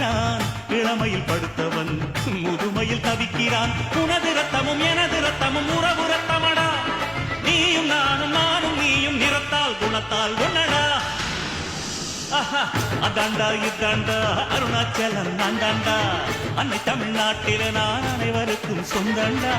தவிக்கிறான், இளமையில் படுத்தவன் முதுமையில் தவிக்கிறான். உனது ரத்தமும் எனது ரத்தமும் உறவு ரத்தமடா, நீயும் நானும் நானும் நீயும் நிறத்தால் குணத்தால் ஒன்னடா. அதாண்டா இதாண்டா அருணாச்சலம் நான்தாண்டா, அன்னை தமிழ்நாட்டில நான் அனைவருக்கும் சொந்தண்டா.